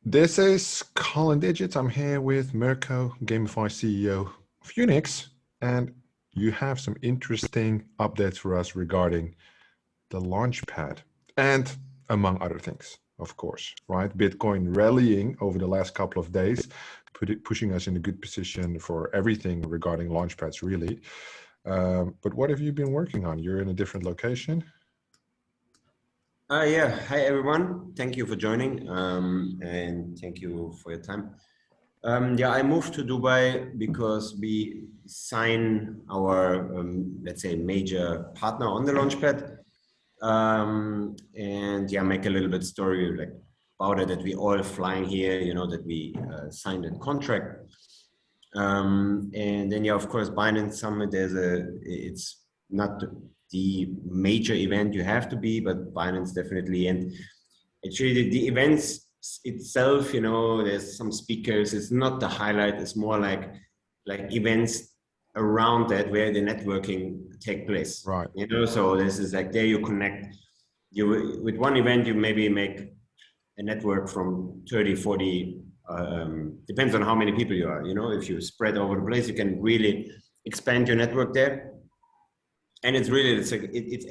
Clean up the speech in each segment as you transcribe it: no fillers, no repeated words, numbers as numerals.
This is Colin Digits. I'm here with Mirko, Gamify CEO of Unix, and you have some interesting updates for us regarding the launchpad and among other things, of course, right? Bitcoin rallying over the last couple of days, pushing us in a good position for everything regarding launchpads, really. But what have you been working on? You're in a different location. Yeah, hi everyone. Thank you for joining and thank you for your time. Yeah, I moved to Dubai because we sign our, let's say, major partner on the launchpad. And yeah, make a little bit story like about it, that we all flying here, you know, that we signed a contract. And then, yeah, of course, Binance Summit, it's not the major event you have to be, but Binance definitely. And actually the events itself, you know, there's some speakers, it's not the highlight, it's more like events around that where the networking take place. Right. You know, so this is like there you connect, with one event, you maybe make a network from 30, 40, depends on how many people you are, you know, if you spread over the place, you can really expand your network there. And it's really, it's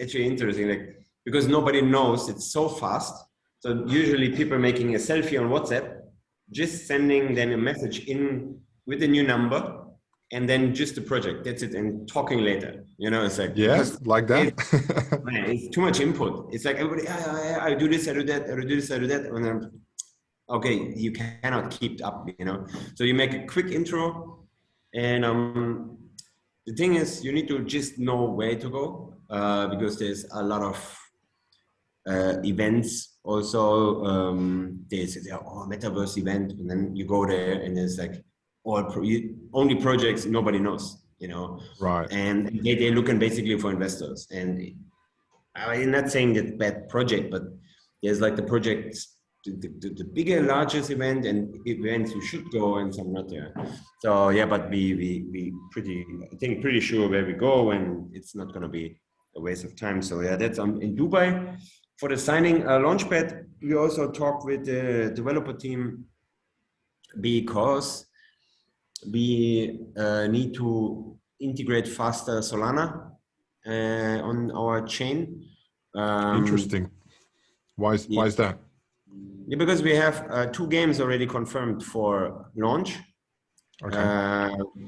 actually interesting, like, because nobody knows, it's so fast. So usually people making a selfie on WhatsApp, just sending then a message in with a new number, and then just the project, that's it, and talking later, you know, it's like, Yeah, like that. Man, it's too much input. It's like everybody, I do this, I do that, I do this, I do that, and then, okay, you cannot keep up, you know. So you make a quick intro, and the thing is, you need to just know where to go, because there's a lot of events. Also, there's Metaverse event, and then you go there, and there's like only projects nobody knows, you know. Right. And they're looking basically for investors. And I'm not saying that bad project, but there's like the projects, the bigger, largest event and events you should go, and some not there. So yeah, but we pretty sure where we go, and it's not going to be a waste of time. So yeah, that's in Dubai for the signing launchpad. We also talk with the developer team because we need to integrate faster Solana on our chain. Interesting. Why is that? Yeah, because we have 2 games already confirmed for launch. Okay.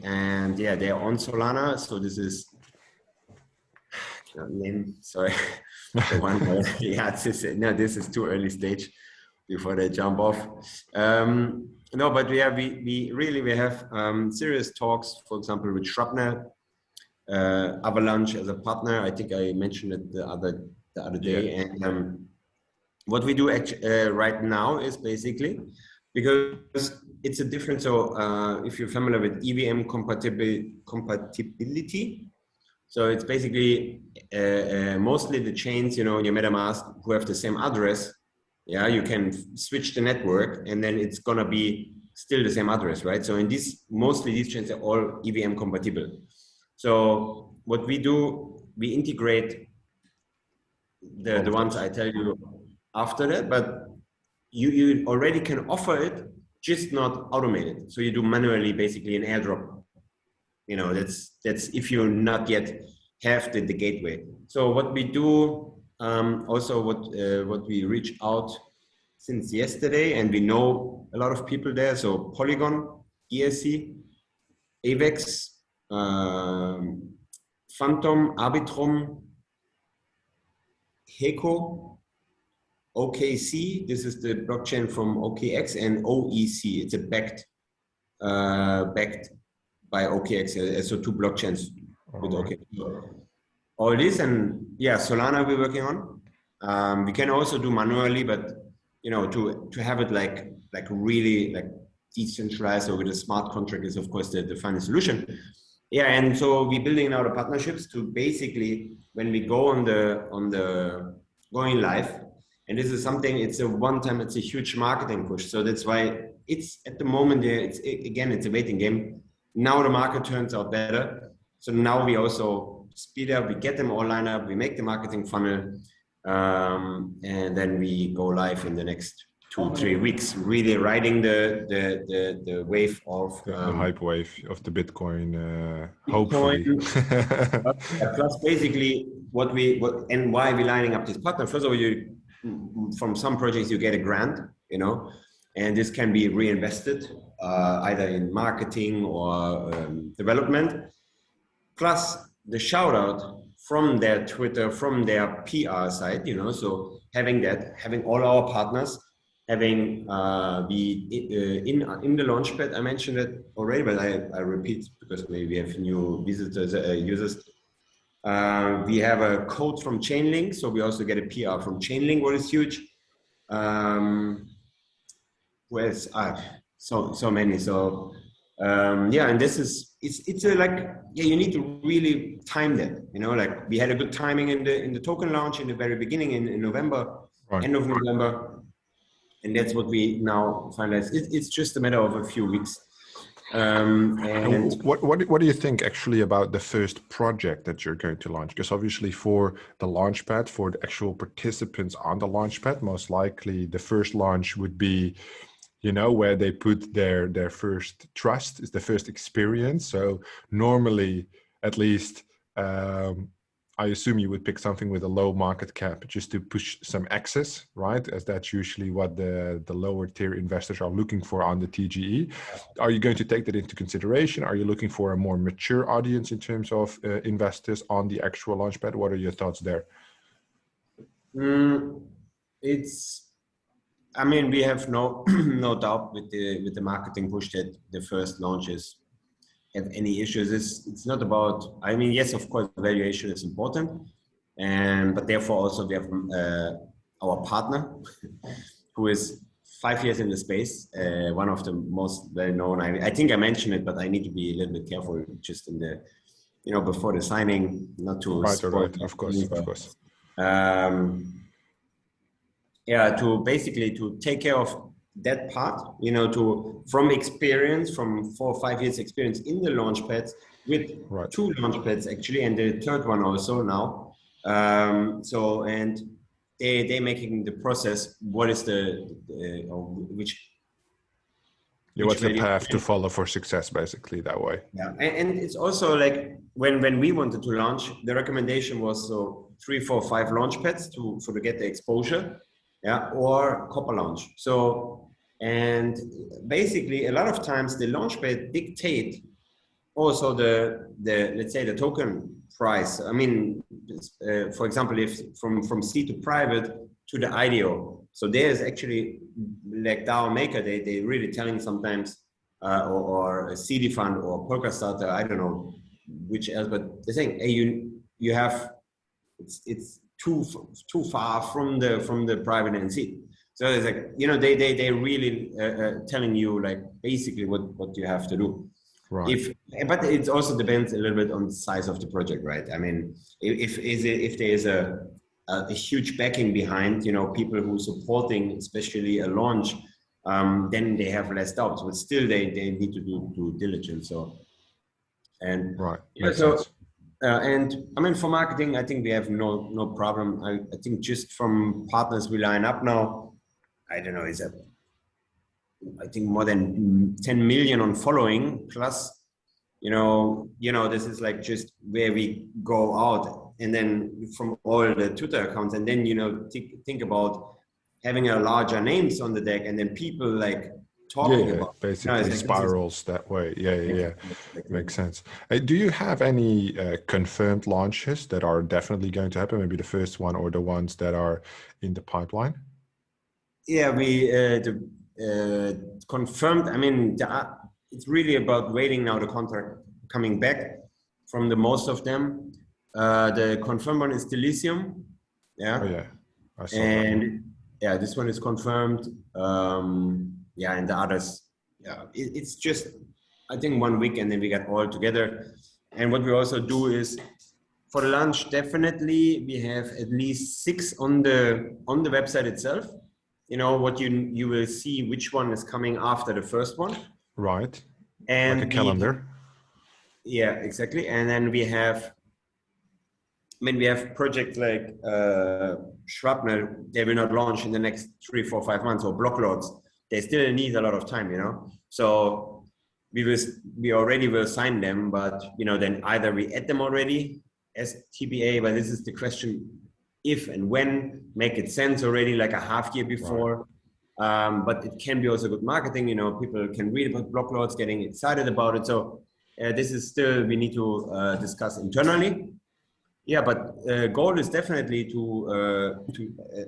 And yeah, they're on Solana. So this is name. Sorry, the one. Yeah, this is too early stage before they jump off. No, but we have serious talks. For example, with Shrapnel, Avalanche as a partner. I think I mentioned it the other day. Yeah. And what we do right now is basically, because it's a different, so if you're familiar with EVM compatibility, so it's basically mostly the chains, you know, in your MetaMask who have the same address. Yeah, you can switch the network and then it's gonna be still the same address, right? So in mostly these chains are all EVM compatible. So what we do, we integrate the ones I tell you after that, but you already can offer it, just not automated. So you do manually, basically an airdrop. You know, that's if you not yet have the gateway. So what we do, also what we reach out since yesterday, and we know a lot of people there. So Polygon, ESC, AVEX, Phantom, Arbitrum, Heco, OKC, this is the blockchain from OKX, and OEC, it's a backed by OKX, so 2 blockchains with OKX. All this, and yeah, Solana we're working on. We can also do manually, but you know, to have it like really like decentralized or with a smart contract is of course the final solution. Yeah, and so we're building now the partnerships to basically, when we go on the going live, and this is something, it's a huge marketing push. So that's why it's at the moment there, it's a waiting game. Now the market turns out better. So now we also speed up, we get them all lined up, we make the marketing funnel, and then we go live in the next 2-3 weeks, really riding the wave of the hype wave of the Bitcoin, Bitcoin. hopefully. Plus, basically, what and why we're lining up this partner. First of all, you from some projects you get a grant, you know, and this can be reinvested either in marketing or development. Plus the shout out from their Twitter, from their PR side, you know, so having all our partners, having in the launchpad, I mentioned it already, but I repeat because maybe we have new visitors, users. We have a code from Chainlink, so we also get a PR from Chainlink, what is huge. Where's so many. So yeah, and this is it's a, like, yeah, you need to really time that, you know, like we had a good timing in the token launch in the very beginning in November, right. End of November, and that's what we now finalized. It's just a matter of a few weeks. And what do you think actually about the first project that you're going to launch? Because obviously for the launchpad, for the actual participants on the launchpad, most likely the first launch would be, you know, where they put their first trust, is the first experience. So normally, at least, I assume you would pick something with a low market cap just to push some access, right? As that's usually what the lower tier investors are looking for on the TGE. Are you going to take that into consideration? Are you looking for a more mature audience in terms of investors on the actual launchpad? What are your thoughts there? I mean, we have no doubt with the marketing push that the first launches have any issues. It's not about, I mean, yes, of course, valuation is important, but therefore also we have our partner who is 5 years in the space, one of the most well-known. I think I mentioned it, but I need to be a little bit careful just in the, you know, before the signing, not to right. Of course. Yeah, to basically to take care of that part, you know, from experience, from 4 or 5 years experience in the launchpads with right. 2 launchpads actually, and the third one also now. So, and they're making the process. What is what's the path to follow for success, basically, that way? Yeah, and it's also like when we wanted to launch, the recommendation was so 3, 4, 5 launchpads to get the exposure. Yeah, or copper launch. So, and basically a lot of times the launchpad dictate also the let's say the token price. I mean, for example, if from C to private to the IDO. So there's actually like DAO maker, they really telling sometimes or a CD fund or Polkastarter, I don't know which else, but they're saying, hey, you have it's too far from the private NC. So it's like, you know, they really telling you like basically what you have to do. Right. But it also depends a little bit on the size of the project, right? I mean, if there is a huge backing behind, you know, people who supporting especially a launch, then they have less doubts. But still, they need to do due diligence. So, and right, yeah, so. And I mean, for marketing, I think we have no problem. I think just from partners we line up now, I don't know, I think more than 10 million on following plus, you know, this is like just where we go out and then from all the Twitter accounts, and then, you know, think about having a larger names on the deck and then people like talking about basically spirals that way. Yeah. Makes sense. Do you have any confirmed launches that are definitely going to happen? Maybe the first one or the ones that are in the pipeline? Yeah, we confirmed. I mean, it's really about waiting now. The contract coming back from the most of them. The confirmed one is Delicium. Yeah. Oh yeah. I saw and that one. Yeah, this one is confirmed. Yeah, and the others, yeah, it's just, I think 1 week and then we got all together. And what we also do is for the launch, definitely we have at least 6 on the website itself. You know, what you will see which one is coming after the first one. Right. And like a calendar. Yeah, exactly. And then we have I mean, we have projects like Shrapnel, they will not launch in the next 3, 4, 5 months, or Blockloads. They still need a lot of time, you know. So we already will sign them, but you know, then either we add them already as TBA, but this is the question: if and when, make it sense already, like a half year before. Right. But it can be also good marketing. You know, people can read about Blockloads, getting excited about it. So this is still, we need to discuss internally. Yeah, but goal is definitely to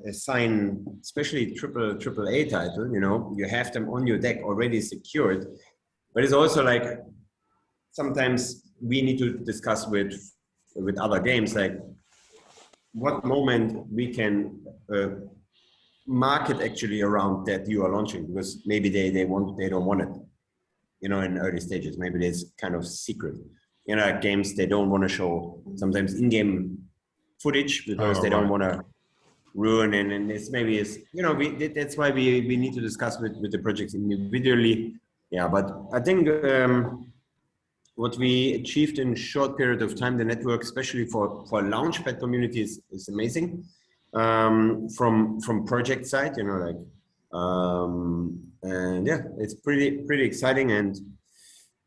assign, especially triple A title. You know, you have them on your deck already secured, but it's also like sometimes we need to discuss with other games, like what moment we can market actually around that you are launching, because maybe they don't want it, you know, in early stages. Maybe it's kind of secret. You know, like games, they don't want to show sometimes in-game footage because they don't want to ruin, and it's maybe it's, you know, that's why we need to discuss with the projects individually. Yeah, but I think what we achieved in a short period of time, the network, especially for launchpad communities, is amazing. From project side, you know, like and yeah, it's pretty exciting, and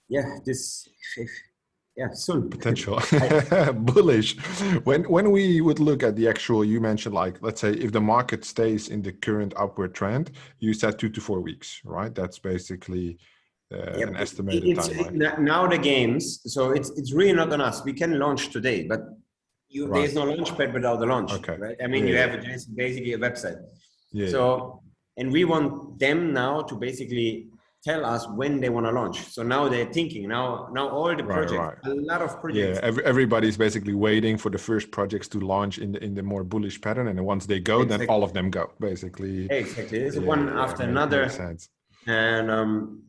yeah, this. Yeah, soon. Potential. Bullish. When we would look at the actual, you mentioned, like, let's say if the market stays in the current upward trend, you said 2 to 4 weeks, right? That's basically an estimated timeline. Now the games, so it's really not on us. We can launch today, but there's no launchpad without the launch, right? I mean, you have basically a website. So, and we want them now to basically tell us when they want to launch. So now they're thinking, now all the projects, a lot of projects. Yeah, everybody's basically waiting for the first projects to launch in the more bullish pattern, and then once they go, then all of them go, basically. Exactly, it's one after another. Makes sense. And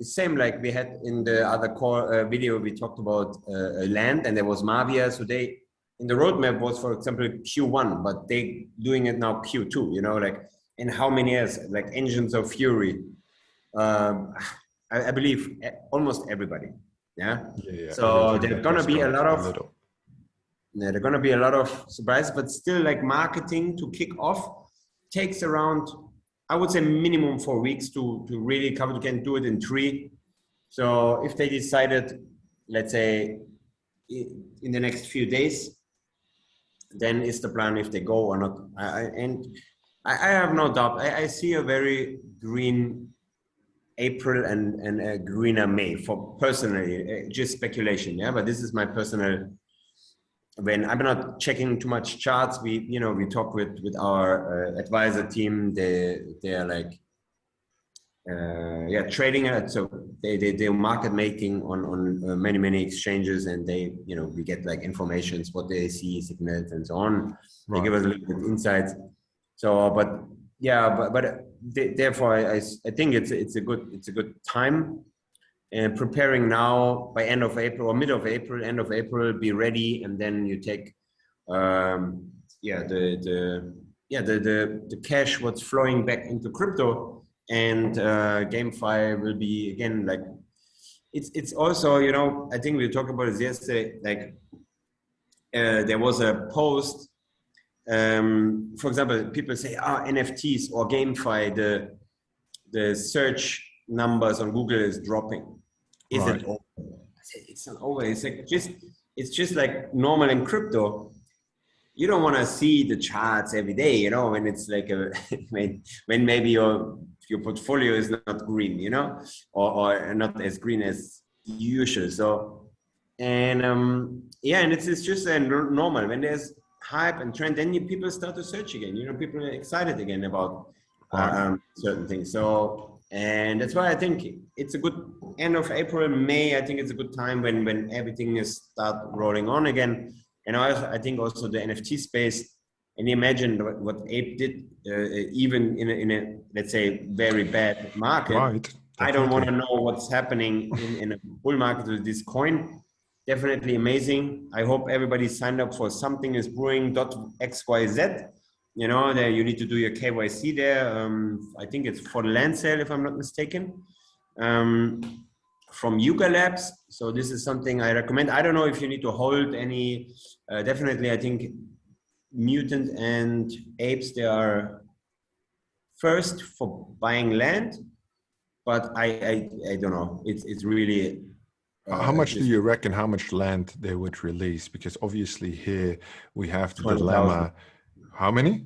same like we had in the other core video, we talked about land, and there was Mavia. So they, in the roadmap was, for example, Q1, but they doing it now Q2, you know, like, and how many years, like Engines of Fury. I believe almost everybody. Yeah. So there's gonna be a lot of. Yeah, there's gonna be a lot of surprises, but still, like, marketing to kick off takes around, I would say, minimum 4 weeks to really cover. You can do it in 3. So if they decided, let's say, in the next few days, then is the plan if they go or not. I have no doubt. I see a very green April and a greener May, for personally, just speculation. Yeah, but this is my personal. When I'm not checking too much charts, we talk with our advisor team. They're like trading it. So they market making on many exchanges, and we get like informations, what they see, signals, and so on. They give us a little bit insights. So, but therefore, I think it's a good time. And preparing now, by end of April or mid of April, end of April, be ready, and then you take the cash what's flowing back into crypto, and GameFi will be again, like, it's also, you know, I think we talked about it yesterday, like there was a post, for example, people say NFTs or GameFi, the search numbers on Google is dropping. Is it over? I say it's not over. It's like it's just like normal in crypto. You don't want to see the charts every day, you know, when it's like when maybe your portfolio is not green, you know, or not as green as usual. So, and and it's just normal when there's hype and trend, then people start to search again. You know, people are excited again about certain things. So. And that's why I think it's a good end of April, May. I think it's a good time when everything is start rolling on again. And I think also the NFT space. And imagine what Ape did, even in a let's say very bad market. Right. I don't want to know what's happening in a bull market with this coin. Definitely amazing. I hope everybody signed up for something is brewing.xyz. You know, there you need to do your KYC there. I think it's for the land sale, if I'm not mistaken, from Yuga Labs. So this is something I recommend. I don't know if you need to hold any. Definitely, I think mutant and apes, they are first for buying land, but I don't know. It's really How much do just you reckon how much land they would release? Because obviously here we have the 200,000. dilemma. How many?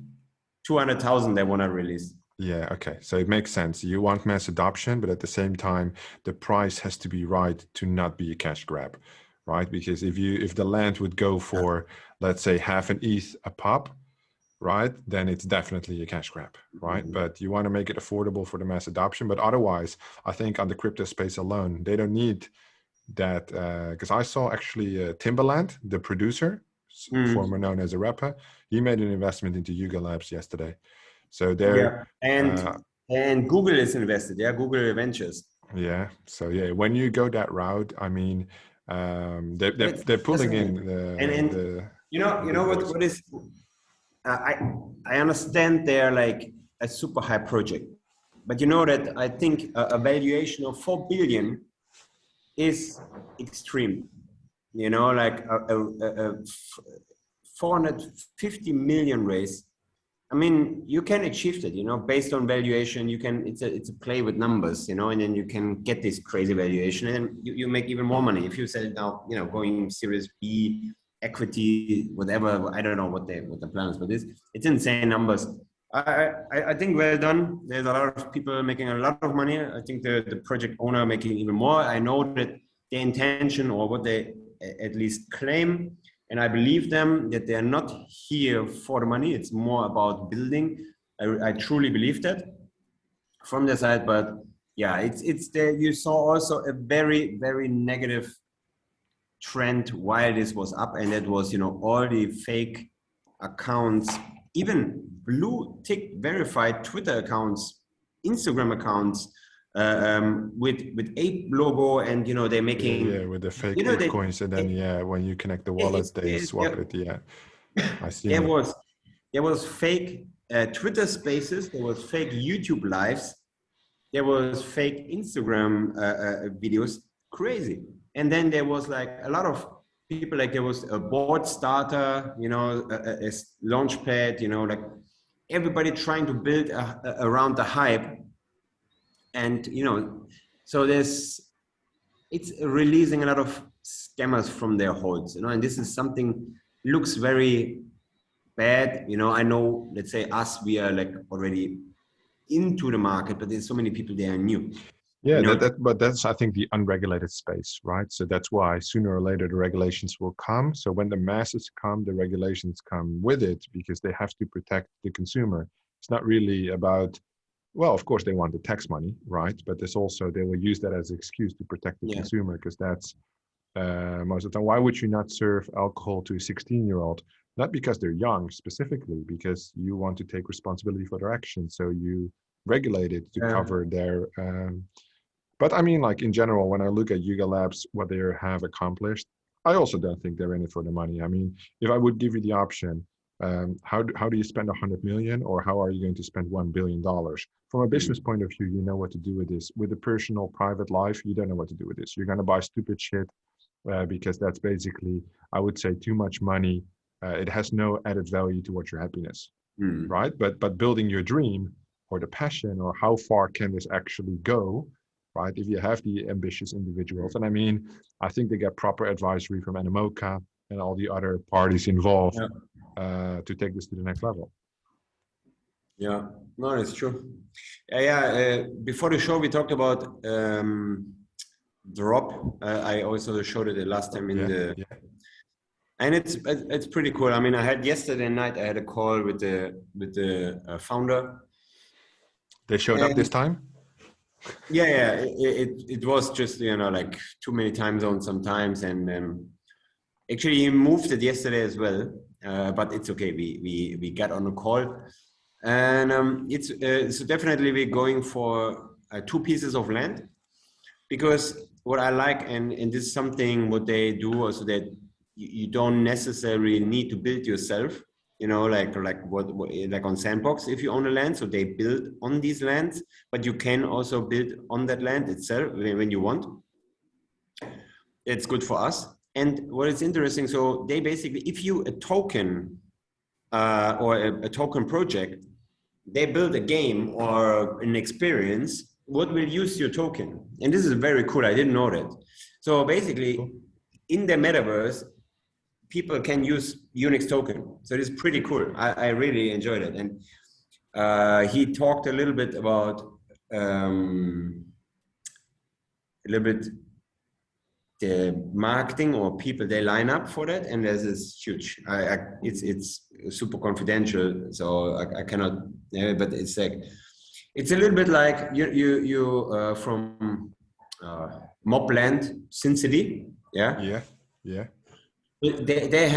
200,000 they want to release. Yeah, okay. So it makes sense. You want mass adoption, but at the same time, the price has to be right to not be a cash grab, right? Because if the land would go for, let's say, half an ETH a pop, right, then it's definitely a cash grab, right? But you want to make it affordable for the mass adoption. But otherwise, I think on the crypto space alone, they don't need that. Because I saw actually Timbaland, the producer, former known as a rapper, he made an investment into Yuga Labs yesterday. So they're and Google is invested. Yeah, Google Ventures. yeah. So yeah, when you go that route, I mean, they're pulling in the you know what is I understand they're like a super high project, but you know that I think a valuation of 4 billion is extreme. You know, like a 450 million raise. I mean, you can achieve it, you know, based on valuation. You can, it's a play with numbers, you know, and then you can get this crazy valuation, and you make even more money if you sell now, you know, going Series B, equity, whatever. I don't know what the plan is, but it's insane numbers. I think well done. There's a lot of people making a lot of money. I think the project owner making even more. I know that their intention, or what they at least claim, and I believe them, that they are not here for the money. It's more about building. I truly believe that from their side. But yeah, it's there. You saw also a very, very negative trend while this was up, and that was, you know, all the fake accounts, even blue tick verified Twitter accounts, Instagram accounts, with ape logo, and you know they're making with the fake, you know, ape coins, and then when you connect the wallet, they swap it. Yeah, I see. There was fake Twitter Spaces, there was fake YouTube lives, there was fake Instagram videos, crazy. And then there was like a lot of people, like there was a board starter, you know, a launchpad, you know, like everybody trying to build around the hype. And, you know, so it's releasing a lot of scammers from their holds, you know, and this is something looks very bad. You know, I know, let's say us, we are like already into the market, but there's so many people that are new. Yeah, you know? but that's, I think, the unregulated space, right? So that's why sooner or later the regulations will come. So when the masses come, the regulations come with it, because they have to protect the consumer. It's not really about, well, of course they want the tax money, right? But there's also, they will use that as an excuse to protect the consumer, because that's most of the time. Why would you not serve alcohol to a 16-year-old? Not because they're young specifically, because you want to take responsibility for their actions. So you regulate it to cover their but I mean, like in general, when I look at Yuga Labs, what they have accomplished, I also don't think they're in it for the money. I mean, if I would give you the option, how do you spend 100 million, or how are you going to spend $1 billion? From a business point of view, you know what to do with this. With a personal private life, you don't know what to do with this. You're going to buy stupid shit because that's basically, I would say, too much money. It has no added value towards your happiness, right? But building your dream, or the passion, or how far can this actually go, right? If you have the ambitious individuals. And I mean, I think they get proper advisory from Animoca and all the other parties involved to take this to the next level. Yeah, no, it's true. Before the show, we talked about drop. I also showed it the last time in and it's pretty cool. I mean, I had yesterday night, I had a call with the founder. They showed up this time? Yeah, it was just, you know, like too many time zones sometimes, and actually he moved it yesterday as well, but it's okay. We got on a call, and so definitely we're going for 2 pieces of land, because what I like, and this is something what they do also, that you don't necessarily need to build yourself. You know, like on Sandbox, if you own a land, so they build on these lands, but you can also build on that land itself when you want. It's good for us. And what is interesting, so they basically, if you a token or a token project, they build a game or an experience, what will use your token. And this is very cool. I didn't know that. So basically, in the metaverse, people can use Unix token. So it's pretty cool. I really enjoyed it. And he talked a little bit about the marketing or people they line up for that, and this is huge. It's super confidential, so I cannot. But it's like it's a little bit like you from Mobland, Sin City, yeah. They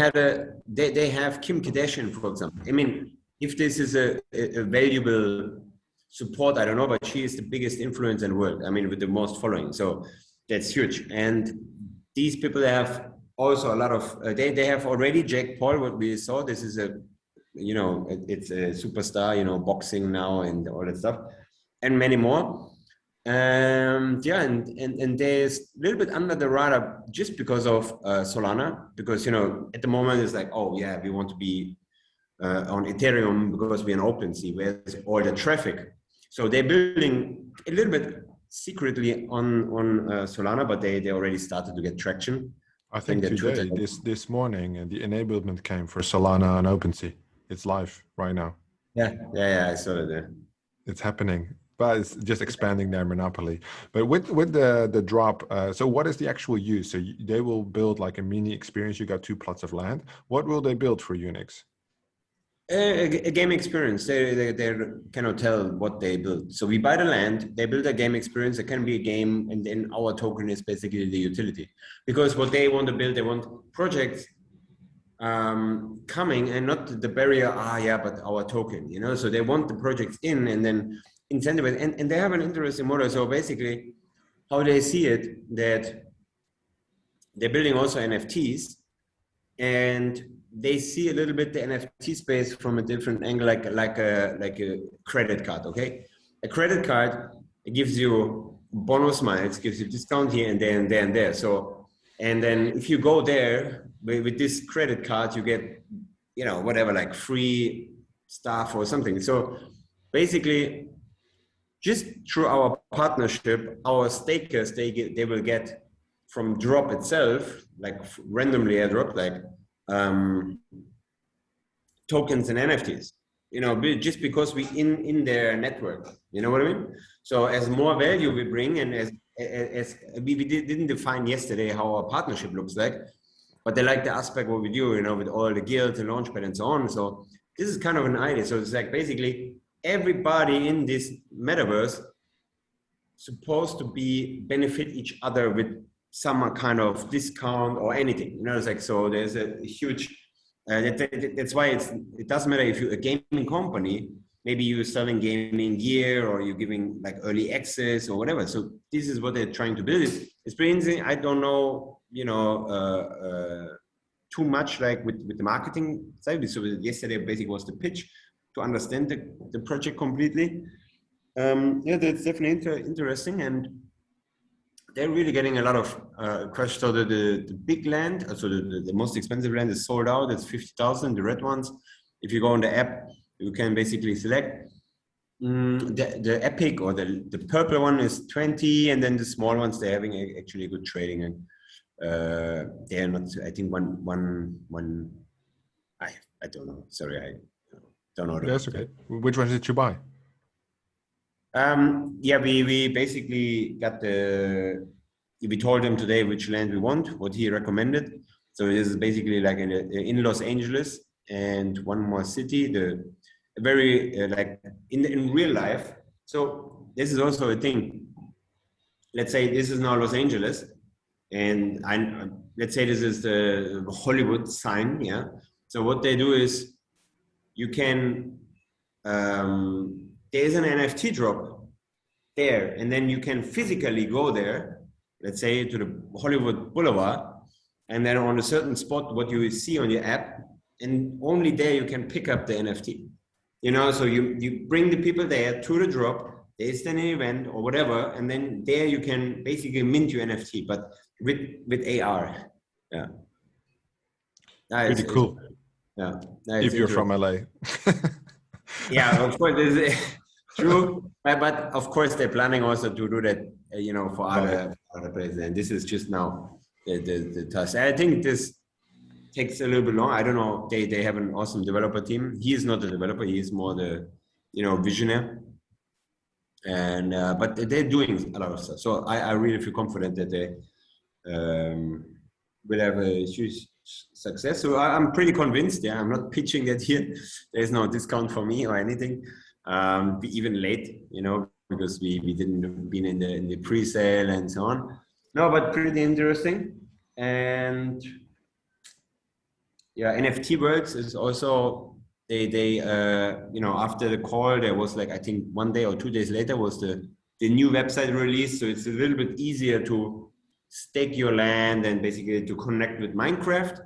have Kim Kardashian, for example. I mean, if this is a valuable support, I don't know, but she is the biggest influencer in the world. I mean, with the most following, so that's huge. And these people have also a lot of. They have already Jake Paul. What we saw, this is a, it's a superstar. Boxing now and all that stuff, and many more. And there's a little bit under the radar just because of Solana, because at the moment it's like, oh yeah, we want to be on Ethereum because we're an OpenSea, where's all the traffic. So they're building a little bit secretly on Solana, but they already started to get traction. I think today, this morning, the enablement came for Solana on OpenSea. It's live right now. Yeah, I saw it there. It's happening. But it's just expanding their monopoly. But with the drop, so what is the actual use? So they will build like a mini experience. You got 2 plots of land. What will they build for Unix? A game experience. They cannot tell what they build. So we buy the land, they build a game experience. It can be a game, and then our token is basically the utility. Because what they want to build, they want projects coming and not the barrier, but our token, So they want the projects in and then incentivize, and they have an interesting model. So basically, how they see it, that they're building also NFTs, and they see a little bit the NFT space from a different angle, like a credit card. Okay, a credit card, it gives you bonus miles, gives you discount here and there and there and there. So, and then if you go there with this credit card, you get whatever, like free stuff or something. So basically, just through our partnership, our stakers, they will get from drop itself, like randomly airdrop, like tokens and NFTs, just because we in their network, you know what I mean? So as more value we bring, and as we didn't define yesterday how our partnership looks like, but they like the aspect what we do, with all the guilds and launchpad and so on. So this is kind of an idea. So it's like basically everybody in this metaverse supposed to benefit each other with some kind of discount or anything. It's like, so there's a huge. That's why it doesn't matter if you're a gaming company. Maybe you're selling gaming gear or you're giving like early access or whatever. So this is what they're trying to build. It's pretty interesting. I don't know, too much like with the marketing side. So yesterday basically was the pitch to understand the project completely. That's definitely interesting, and they're really getting a lot of questions. So the big land, so the most expensive land is sold out. It's 50,000. The red ones, if you go on the app, you can basically select. The epic or the purple one is 20, and then the small ones, they're having actually good trading, and they're not. I think one. I don't know. Sorry, I don't know. That's okay. Which ones did you buy? We basically got we told him today which land we want, what he recommended. So this is basically like in Los Angeles and one more city, very like in real life. So this is also a thing. Let's say this is now Los Angeles, and let's say this is the Hollywood sign. Yeah. So what they do is you can, there's an NFT drop there, and then you can physically go there, let's say to the Hollywood Boulevard, and then on a certain spot, what you see on your app, and only there you can pick up the NFT. So you bring the people there to the drop, there's an event or whatever, and then there you can basically mint your NFT, but with AR. Yeah. Pretty cool. Yeah, no, if you're from LA. Yeah, of course, this is true. But of course, they're planning also to do that, for other places. And this is just now the task. I think this takes a little bit long. I don't know. They have an awesome developer team. He is not the developer. He is more the, visionary. And but they're doing a lot of stuff. So I really feel confident that they will have a huge success. So I'm pretty convinced. Yeah, I'm not pitching that here. There's no discount for me or anything. Be even late, because we didn't been in the pre-sale and so on. No, but pretty interesting. And yeah, NFT Works is also they after the call there was like I think 1 day or 2 days later was the new website release. So it's a little bit easier to stake your land and basically to connect with Minecraft.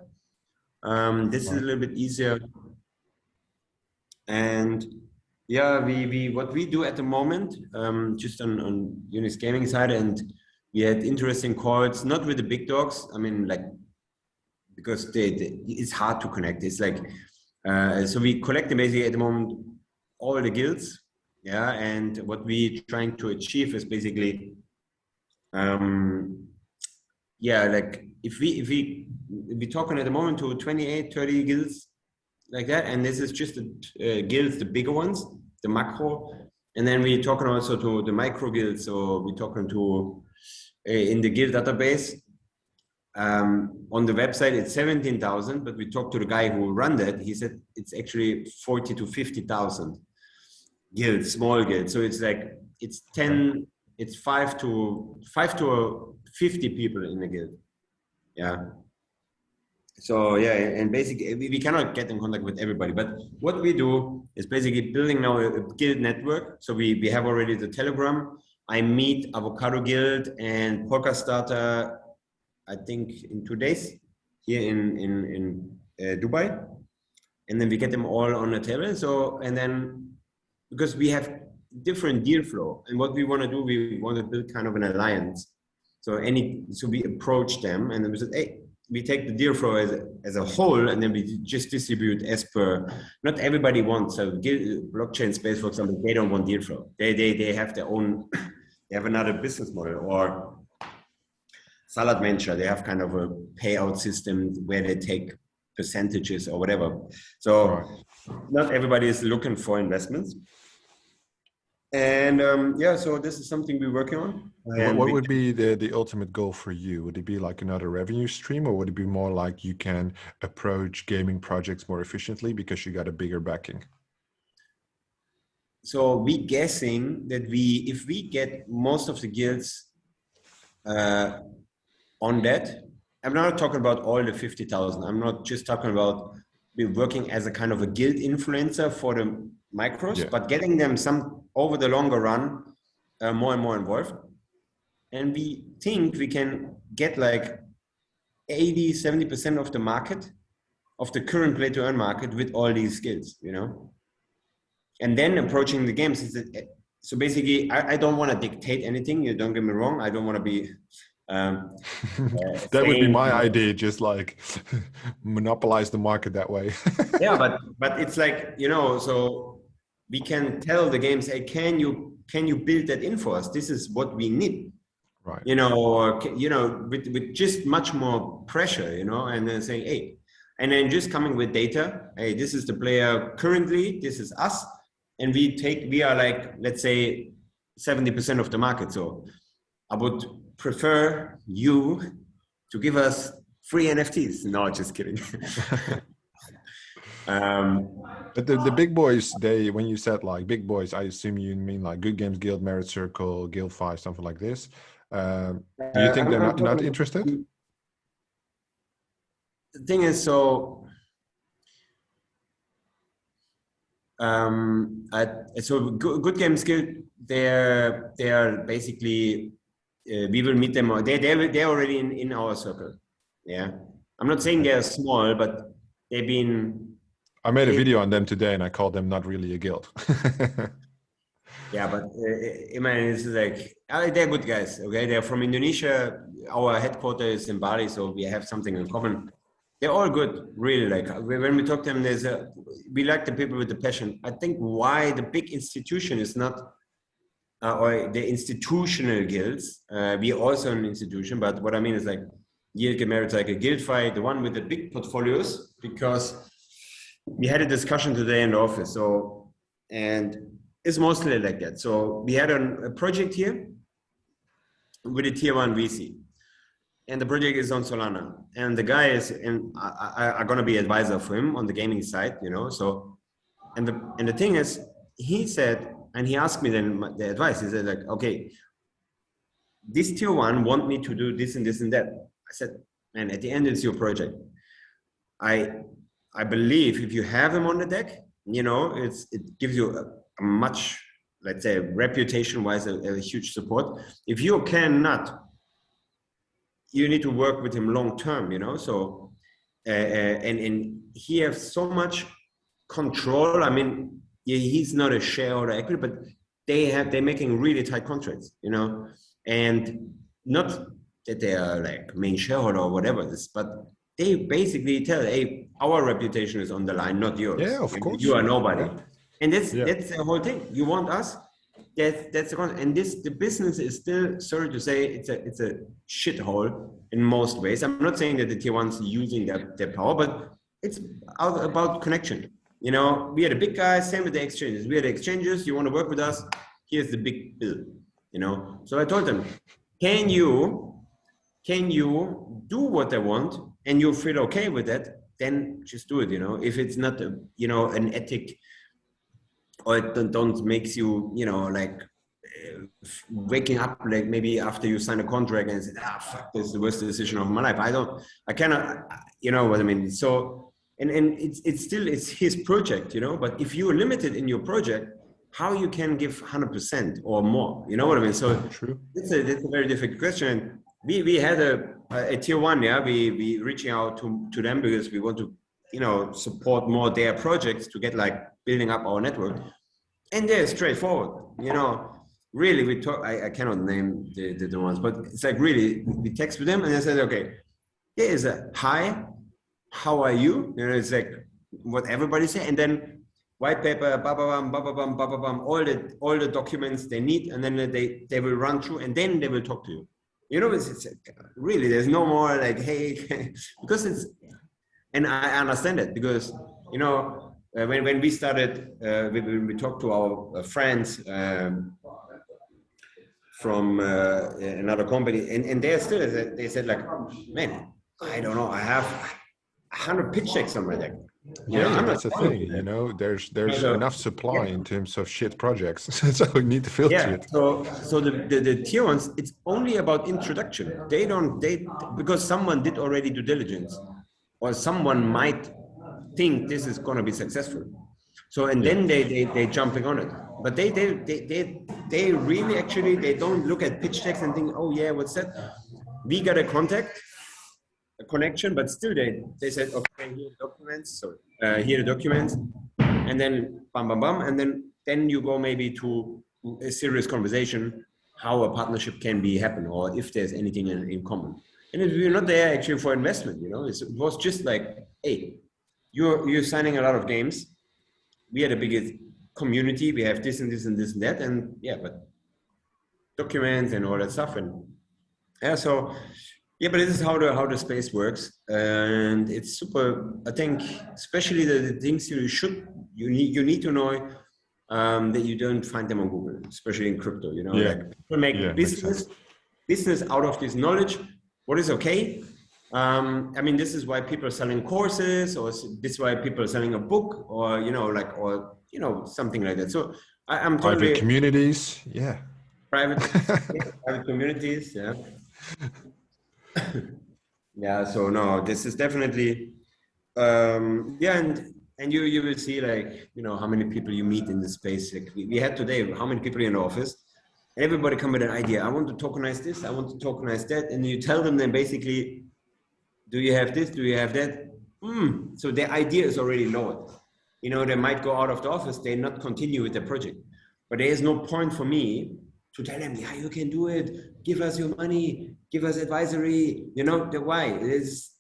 This is a little bit easier. And yeah, we what we do at the moment, just on Unix Gaming side, and we had interesting calls, not with the big dogs. I mean, like, because it's hard to connect. It's like, so we collect basically at the moment all the guilds, yeah. And what we're trying to achieve is basically, yeah, like if we talking at the moment to 28, 30 guilds like that, and this is just the guilds, the bigger ones, the macro, and then we're talking also to the micro guilds. So we're talking to in the guild database. On the website it's 17,000, but we talked to the guy who ran that. He said it's actually 40 to 50,000 guilds, small guilds. So it's like it's 10, it's 5 to 50 people in the guild. Yeah. So yeah, and basically we cannot get in contact with everybody, but what we do is basically building now a guild network. So we have already the Telegram. I meet Avocado Guild and Polka Starter, I think in 2 days here in Dubai, and then we get them all on a table. So, and then because we have different deal flow, and what we want to do, we want to build kind of an alliance. So we approach them and then we said, hey, we take the deal flow as a whole, and then we just distribute as per. Not everybody wants. So blockchain space, for example, they don't want deal flow. They have their own. They have another business model. Or Salad Venture, they have kind of a payout system where they take percentages or whatever. So not everybody is looking for investments. And yeah, so this is something we're working on. What would be the ultimate goal for you? Would it be like another revenue stream, or would it be more like you can approach gaming projects more efficiently because you got a bigger backing? So we guessing that if we get most of the guilds on that, I'm not talking about all the 50,000. I'm not just talking about we're working as a kind of a guild influencer for the micros, but getting them some over the longer run, more and more involved. And we think we can get like 80, 70% of the market, of the current play to earn market with all these skills, And then approaching the games is that, so basically I don't want to dictate anything. You don't get me wrong. I don't want to be that would be my idea, just like monopolize the market that way. Yeah, but it's like, so we can tell the games, hey, can you build that in for us? This is what we need, right? With just much more pressure, and then saying, hey, and then just coming with data, hey, this is the player currently, this is us, and we are like, let's say 70% of the market. So I would prefer you to give us free NFTs. No, just kidding. But the big boys, when you said like big boys, I assume you mean like Good Games Guild, Merit Circle, Guild 5, something like this. Do you think they're not interested? The thing is, so Good Games Guild, they're basically we will meet them. They're already in our circle. Yeah, I'm not saying they're small, but they've been. I made a video on them today, and I called them not really a guild. Yeah, but it's like they're good guys. Okay, they're from Indonesia. Our headquarters is in Bali, so we have something in common. they're all good, really. Like when we talk to them, we like the people with the passion. I think why the big institution is not, or the institutional guilds, we are also an institution, but what I mean is like Yuga merits like a guild fight, the one with the big portfolios, because we had a discussion today in the office. So, and it's mostly like that. So we had a project here with a tier 1 VC. And the project is on Solana, and the guy is, and I'm gonna be advisor for him on the gaming side, you know. So, and the thing is, he said, and he asked me then the advice. He said like, okay, this tier 1 want me to do this and this and that. I said, man, at the end it's your project. I believe if you have him on the deck, you know, it gives you a much, let's say, reputation-wise, a huge support. If you cannot, you need to work with him long term, you know. So and he has so much control. I mean, he's not a shareholder equity, but they're making really tight contracts, you know, and not that they are like main shareholder or whatever this, but they basically tell, hey, our reputation is on the line, not yours. Yeah, of course. You are nobody. Yeah. And that's the whole thing. You want us. That's the concept. And the business is still, sorry to say, it's a shithole in most ways. I'm not saying that the tier 1s using their power, but it's about connection. You know, we are the big guys, same with the exchanges. We are the exchanges, you want to work with us, here's the big bill, you know. So I told them, can you do what they want and you feel okay with that, then just do it, you know. If it's not, you know, an ethic, or it don't makes you, you know, like waking up like maybe after you sign a contract and say, fuck, this is the worst decision of my life. I cannot, you know what I mean? So, and it's his project, you know, but if you're limited in your project, how you can give 100% or more, you know what I mean? So true. It's a very difficult question. We had a tier 1, yeah, we reaching out to them because we want to, you know, support more their projects to get like building up our network. And they're straightforward, you know. Really, we talk. I cannot name the ones, but it's like really, we text with them and I said, okay, there is a hi, how are you? You know, it's like what everybody say, and then white paper, all the documents they need, and then they will run through, and then they will talk to you. You know, it's really, there's no more like, hey, because it's, and I understand it because, you know, when we started, we talked to our friends from another company, and they're still, they said like, man, I don't know, I have 100 pitch decks on my deck. Yeah, that's the thing, you know, there's enough supply in terms of shit projects, so you need to filter it. So the tier 1s, it's only about introduction. They because someone did already due diligence, or someone might think this is going to be successful. So, and then they jumping on it, but they really actually, they don't look at pitch decks and think, oh yeah, what's that? We got a connection, but still they said, okay, here are the documents. So here are the documents, and then bam, bam, bam. And then you go maybe to a serious conversation, how a partnership can be happen, or if there's anything in common. And if we're not there actually for investment, you know, it was just like, hey, you're signing a lot of games. We are the biggest community. We have this and this and this and that. And yeah, but documents and all that stuff. And yeah, so yeah, but this is how the space works. And it's super, I think, especially the things you need to know that you don't find them on Google, especially in crypto, you know, like people make business out of this knowledge. What is okay? I mean, this is why people are selling courses, or this is why people are selling a book, or, you know, like, or, you know, something like that. So I'm totally private communities. Yeah. Private communities. Yeah. Yeah. So no, this is definitely, yeah. And you will see, like, you know, how many people you meet in this space. Like we had today, how many people in the office, and everybody come with an idea. I want to tokenize this. I want to tokenize that. And you tell them then basically, do you have this? Do you have that? So their idea is already lowered. You know, they might go out of the office. They not continue with the project. But there is no point for me to tell him, yeah, you can do it. Give us your money. Give us advisory. You know the why.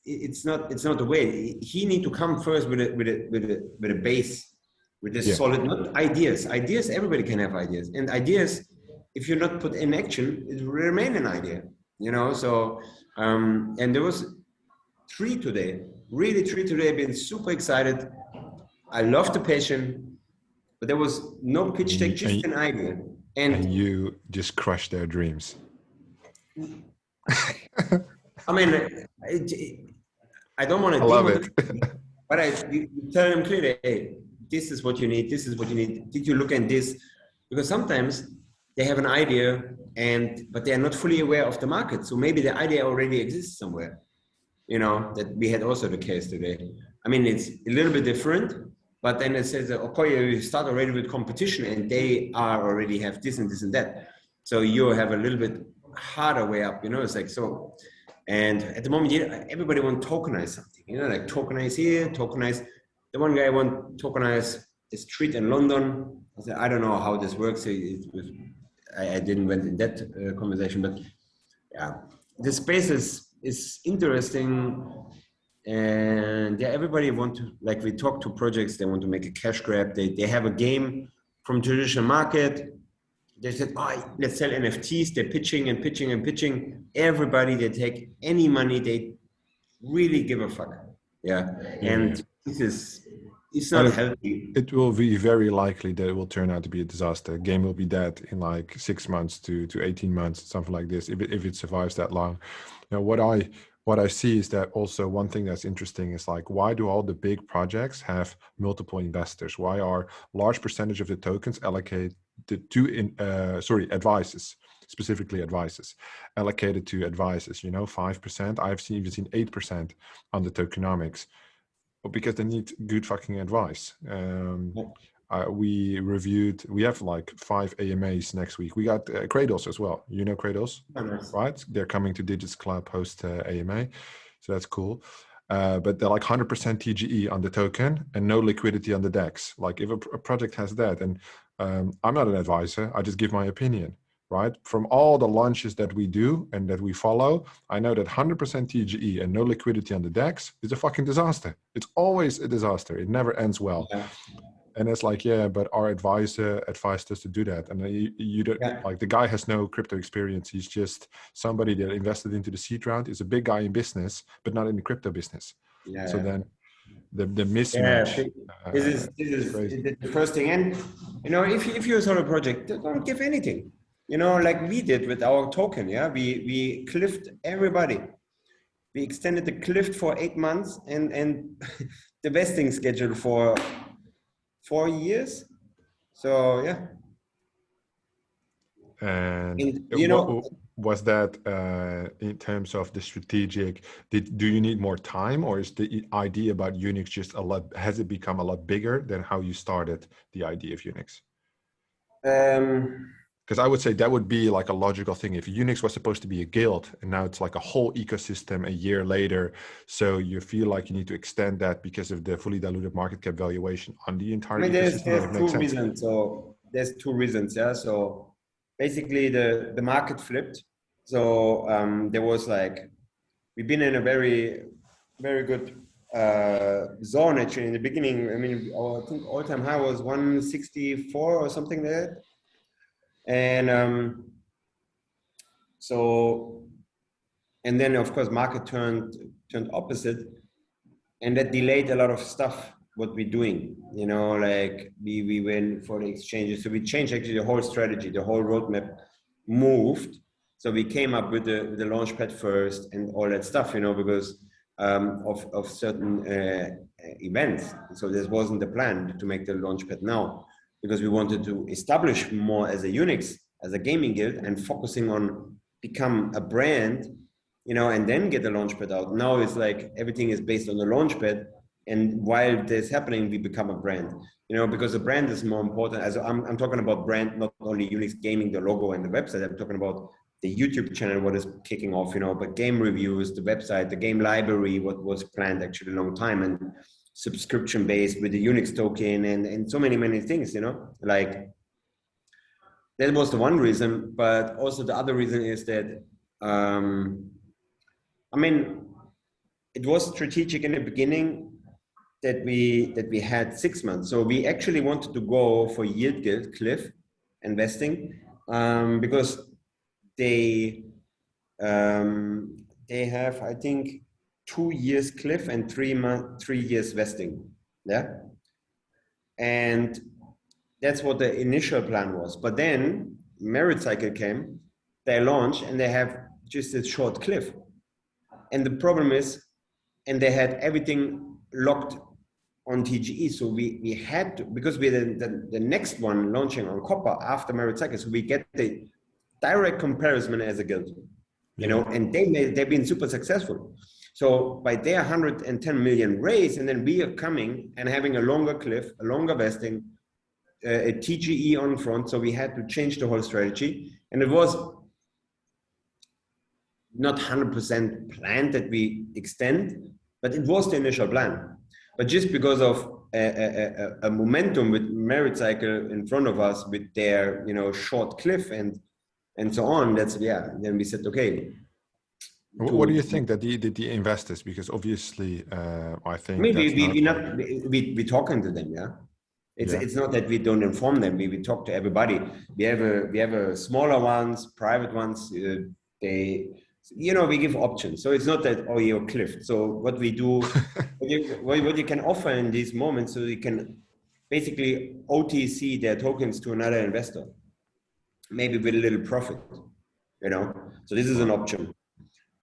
It's not the way. He need to come first with a base, with a solid, not ideas. Ideas, everybody can have ideas, and ideas, if you're not put in action, it will remain an idea. You know. So and there was three today. Really, three today. I've been super excited. I love the passion, but there was no pitch deck, just an idea. And you just crushed their dreams. I mean, I don't want to love it. But you tell them clearly, hey, this is what you need. This is what you need. Did you look at this? Because sometimes they have an idea, but they are not fully aware of the market. So maybe the idea already exists somewhere. You know, that we had also the case today. I mean, it's a little bit different, but then it says, okay, you start already with competition and they are already have this and this and that. So you have a little bit harder way up, you know, it's like, so, and at the moment, everybody wants to tokenize something, you know, like tokenize here, tokenize. The one guy want to tokenize a street in London. I said, I don't know how this works. I didn't went in that conversation, but yeah, the space is interesting. And yeah, everybody want to, like, we talk to projects, they want to make a cash grab. They have a game from traditional market. They said, oh, let's sell NFTs. They're pitching and pitching and pitching. Everybody, they take any money. They really give a fuck. Yeah. And it's not healthy. It will be very likely that it will turn out to be a disaster. Game will be dead in like 6 months to 18 months, something like this, if it survives that long. Now, what I see is that also one thing that's interesting is like, why do all the big projects have multiple investors? Why are large percentage of the tokens allocated to advices, specifically advices, allocated to advices, you know, 5%. I've even seen 8% on the tokenomics, because they need good fucking advice. We have like 5 AMAs next week. We got Cradles as well. You know Cradles, right? They're coming to Digits Club host AMA. So that's cool. But they're like 100% TGE on the token and no liquidity on the DEX. Like if a project has that, and I'm not an advisor, I just give my opinion, right? From all the launches that we do and that we follow, I know that 100% TGE and no liquidity on the DEX is a fucking disaster. It's always a disaster. It never ends well. Yeah. And it's like, yeah, but our advisor advised us to do that. And you don't, like, the guy has no crypto experience. He's just somebody that invested into the seed round. He's a big guy in business, but not in the crypto business. Yeah. So then the mismatch. This is the first thing. And, you know, if you're a solo project, don't give anything. You know, like we did with our token. Yeah, we cliffed everybody. We extended the cliff for 8 months and the vesting schedule for 4 years. So yeah. And you know, was that in terms of the strategic, do you need more time, or is the idea about Unix just has it become a lot bigger than how you started the idea of Unix? Because I would say that would be like a logical thing. If Unix was supposed to be a guild and now it's like a whole ecosystem a year later, so you feel like you need to extend that because of the fully diluted market cap valuation on the entire ecosystem. There's two reasons. So there's 2 reasons. Yeah. So basically the market flipped. So there was like, we've been in a very, very good zone actually in the beginning. I mean, I think all-time high was 164 or something like that. And so, and then of course market turned opposite, and that delayed a lot of stuff what we're doing, you know, like we went for the exchanges. So we changed actually the whole strategy, the whole roadmap moved. So we came up with the launchpad first and all that stuff, you know, because of certain events. So this wasn't the plan to make the launchpad now, because we wanted to establish more as a Unix, as a gaming guild, and focusing on become a brand, you know, and then get the launchpad out. Now it's like everything is based on the launchpad, and while this happening, we become a brand, you know, because the brand is more important. As I'm talking about brand, not only Unix Gaming, the logo and the website. I'm talking about the YouTube channel, what is kicking off, you know, but game reviews, the website, the game library, what was planned actually a long time, and subscription based with the Unix token and so many things, you know, like that was the one reason, but also the other reason is that, I mean, it was strategic in the beginning that we had 6 months. So we actually wanted to go for yield cliff investing, because they have, I think, 2 years cliff and 3 years vesting. Yeah. And that's what the initial plan was. But then merit cycle came, they launched, and they have just a short cliff. And the problem is, and they had everything locked on TGE. So we had to, because we're the next one launching on copper after merit cycle, so we get the direct comparison as a guild, you know, and they've been super successful. So by their 110 million raise, and then we are coming and having a longer cliff, a longer vesting, a TGE on front. So we had to change the whole strategy, and it was not 100% planned that we extend, but it was the initial plan. But just because of a momentum with merit cycle in front of us, with their, you know, short cliff and so on, that's, yeah, then we said, okay. What do you think that the investors, because obviously I think we talking to them, yeah. It's not that we don't inform them. We talk to everybody. We have a smaller ones, private ones. They, you know, we give options. So it's not that, oh, you're cliffed. So what we do, what you can offer in these moments, so you can basically OTC their tokens to another investor, maybe with a little profit, you know. So this is an option.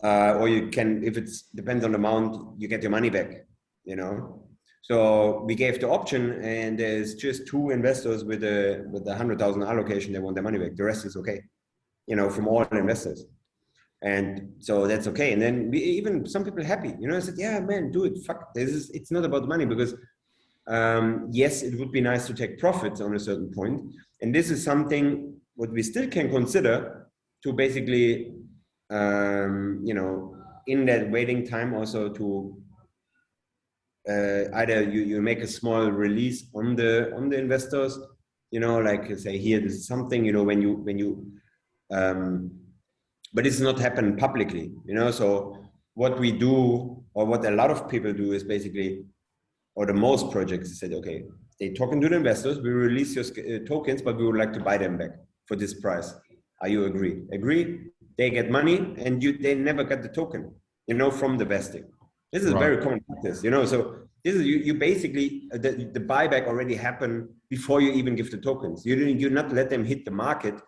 Or you can, if it's depends on the amount, you get your money back, you know. So we gave the option, and there's just 2 investors with a 100,000 allocation. They want their money back. The rest is okay, you know, from all investors. And so that's okay. And then even some people happy, you know, I said, yeah, man, do it. Fuck, it's not about money, because yes, it would be nice to take profits on a certain point. And this is something what we still can consider to basically, you know, in that waiting time also to either you make a small release on the investors, you know, like say here, this is something, you know, when you but it's not happened publicly, you know. So what we do, or what a lot of people do, is basically, or the most projects said, okay, they talking to the investors, we release your tokens, but we would like to buy them back for this price. Are you agree? They get money, and they never get the token, you know, from the vesting. This is very common practice, you know. So this is you basically the buyback already happened before you even give the tokens. You not let them hit the market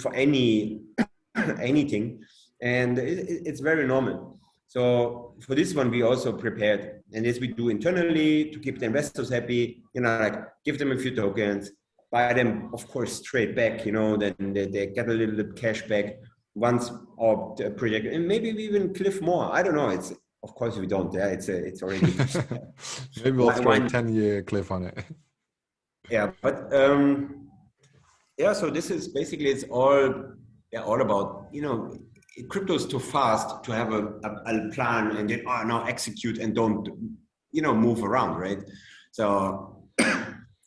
for anything, and it's very normal. So for this one, we also prepared, and this we do internally to keep the investors happy, you know, like give them a few tokens, buy them, of course, straight back, you know, then they get a little bit cash back once our project, and maybe we even cliff more. I don't know. It's, of course we don't. Yeah, it's already. Maybe we'll throw a 10-year cliff on it. Yeah, but yeah. So this is basically, it's all about, you know, crypto is too fast to have a plan and then now execute and don't, you know, move around, right? So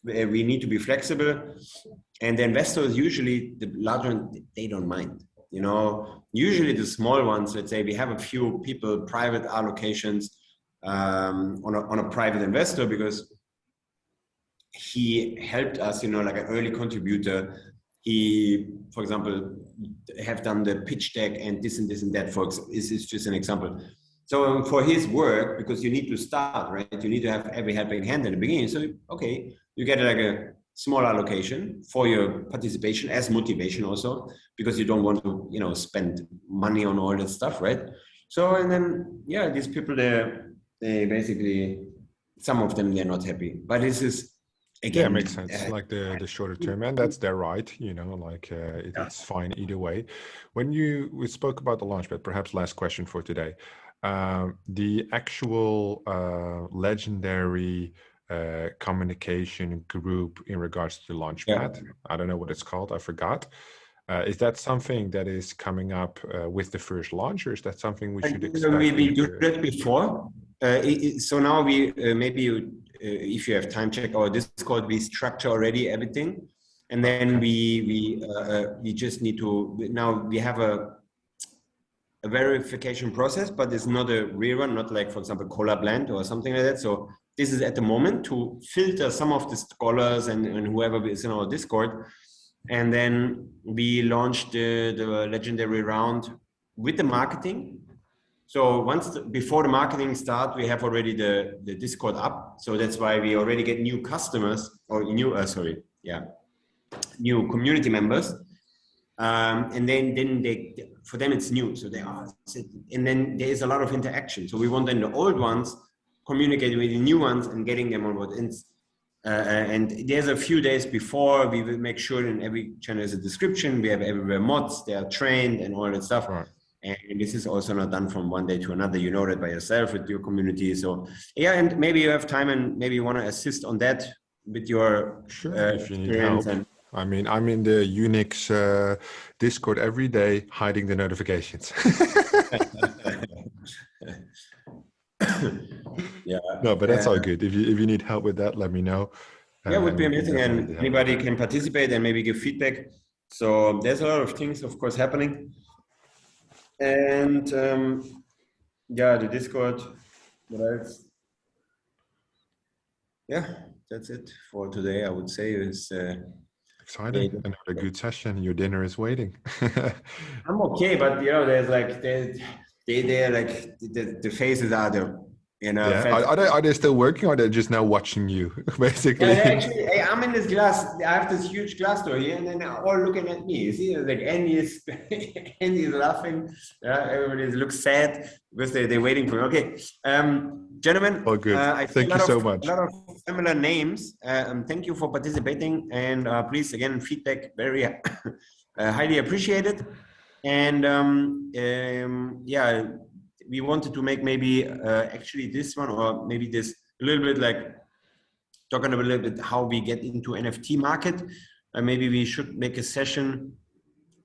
we need to be flexible, and the investors, usually the larger ones, they don't mind. You know, usually the small ones, let's say we have a few people, private allocations on a private investor, because he helped us, you know, like an early contributor. He, for example, have done the pitch deck and this and that, folks. This is just an example. So for his work, because you need to start, right? You need to have every helping hand in the beginning. So, okay, you get like a small allocation for your participation as motivation also, because you don't want to, you know, spend money on all that stuff, right? So, and then, yeah, these people, they basically, some of them, they're not happy, but this is, again, yeah, it makes sense. Like the shorter term, and that's their right, you know, like it's fine either way. When we spoke about the launchpad, perhaps last question for today, the actual legendary communication group in regards to the launchpad, I don't know what it's called, I forgot. Is that something that is coming up with the first launch, or is that something we should expect? We do that before. So now we maybe if you have time, check our Discord. We structure already everything. And then we just need to, now we have a verification process, but it's not a rerun, not like, for example, Blend or something like that. So this is at the moment to filter some of the scholars and whoever is in our Discord. And then we launched the legendary round with the marketing. So before the marketing start, we have already the Discord up. So that's why we already get new customers or new community members. And then for them it's new, so they are, and then there is a lot of interaction. So we want then the old ones communicating with the new ones and getting them on board. And there's a few days before, we will make sure in every channel is a description. We have everywhere mods, they are trained and all that stuff. Right. And this is also not done from one day to another. You know that by yourself with your community. So yeah, and maybe you have time and maybe you want to assist on that with your if you need help. I mean, I'm in the Unix Discord every day, hiding the notifications. Yeah. No, but that's all good. If you need help with that, let me know. Yeah, it would be amazing, and anybody can participate and maybe give feedback. So there's a lot of things, of course, happening. And yeah, the Discord. What else? Yeah, that's it for today. I would say is. Exciting. Another good session. Your dinner is waiting. I'm okay, but you know, there's like they're like the faces are the, you know. Yeah. Are they still working, or they're just now watching you, basically? Yeah, actually, hey, I'm in this glass. I have this huge glass door here, and then they're all looking at me. You see, like Andy is laughing. Yeah, everybody looks sad because they're waiting for me. Okay, gentlemen. Oh, good. Thank you so much. A lot of similar names. Thank you for participating, and please, again, feedback very highly appreciated. And yeah, we wanted to make maybe actually this one, or maybe this a little bit like talking a little bit how we get into NFT market. Maybe we should make a session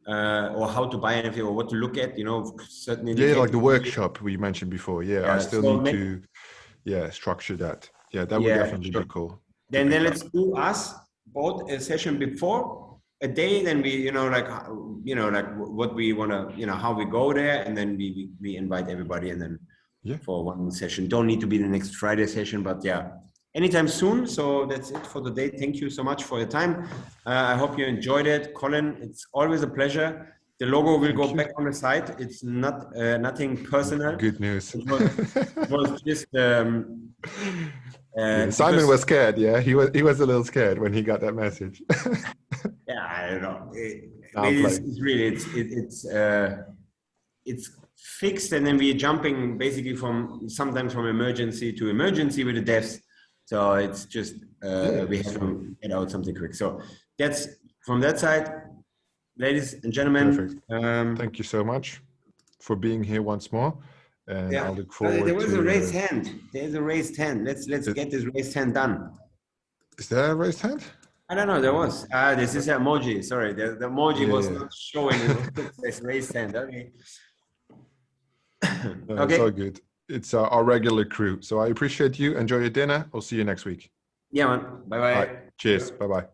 or how to buy NFT or what to look at, you know, certainly. Yeah, like the workshop we mentioned before. Yeah, I still need to structure that. Yeah, that would definitely be cool. Then let's do us both a session before a day, then we, you know, like what we want to, you know, how we go there, and then we invite everybody, and then for one session. Don't need to be the next Friday session, but yeah, anytime soon. So that's it for the day. Thank you so much for your time. I hope you enjoyed it. Colin, it's always a pleasure. The logo will go back on the site. It's not nothing personal. Good news. It was just Simon was scared. Yeah, he was a little scared when he got that message. Yeah, I don't know. It's really it's fixed, and then we're jumping basically sometimes from emergency to emergency with the devs. So it's just we have to get out something quick. So that's from that side, ladies and gentlemen. Perfect. Thank you so much for being here once more. And I look forward. There was a raised hand. There's a raised hand. Let's get this raised hand done. Is there a raised hand? I don't know. There was. This is an emoji. Sorry, the emoji was not showing. It says raised hand. Okay. No, it's all good. It's our regular crew. So I appreciate you. Enjoy your dinner. I'll see you next week. Yeah, man. Bye-bye. Cheers. Bye-bye.